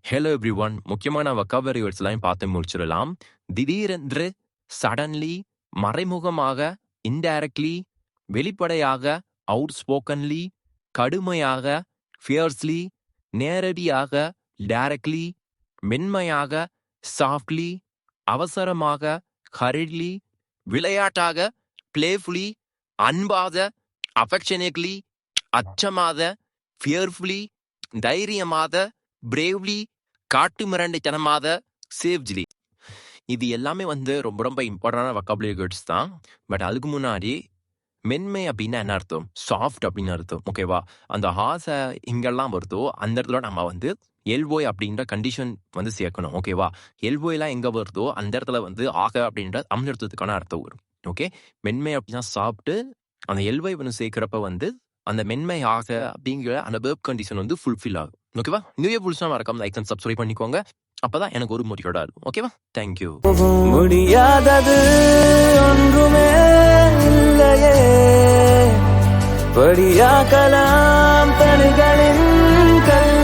Hello every one. முக்கியமான vocabulary வேர்ட்ஸ்லாம் பார்த்து முடிச்சிடலாம். திடீரென்று, சடன்லி, மறைமுகமாக, இன்டைரக்ட்லி, வெளிப்படையாக, அவுட் ஸ்போக்கன்லி, கடுமையாக, ஃபியர்ஸ்லி, நேரடியாக, டைரக்ட்லி, மென்மையாக, சாஃப்ட்லி, அவசரமாக, ஹரிட்லி, விளையாட்டாக, பிளேஃபுல்லி, அன்பாக, அஃபெக்ஷனேட்லி, அச்சமாக, ஃபியர்ஃபுல்லி, தைரியமாக, பிரேவ்லி, காட்டு மிராண்டித்தனமாக, சேவ்ஜ்லி. இது எல்லாமே ரொம்ப ரொம்ப இம்பார்ட்டன்டான வொக்காபுலரி வேர்ட்ஸ் தான். பட் அதுக்கு முன்னாடி மென்மை அப்படின்னா என்ன அர்த்தம்? சாஃப்ட் அப்படின்னு அர்த்தம். ஓகேவா? அந்த ஆசை எங்கெல்லாம் வருதோ அந்த இடத்துல நம்ம எல்வோய் அப்படின்ற கண்டிஷன் சேர்க்கணும். ஓகேவா? எல்வோயெல்லாம் எங்க வருதோ அந்த இடத்துல ஆக அப்படின்ற அமிர்தத்துக்கான அர்த்தம் வரும். ஓகே? மென்மை அப்படின்னா சாப்பிட்டு அந்த எல்வோய் சேர்க்கிறப்ப அந்த மென்மை ஆக அப்படிங்கிற அந்த வேர்ப் கண்டிஷன் ஃபுல்ஃபில் ஆகும். ஓகேவா? நியூ இயர் புதுசா மறக்காம லைக் அண்ட் சப்ஸ்கிரைப் பண்ணிக்கோங்க. அப்பதான் எனக்கு ஒரு மோட்டிவேட்டா இருக்கும். ஓகேவா? தேங்க்யூ. முடியாதது ஒன்றுமே இல்லையே, படியாக்கலாம் தனிகளின்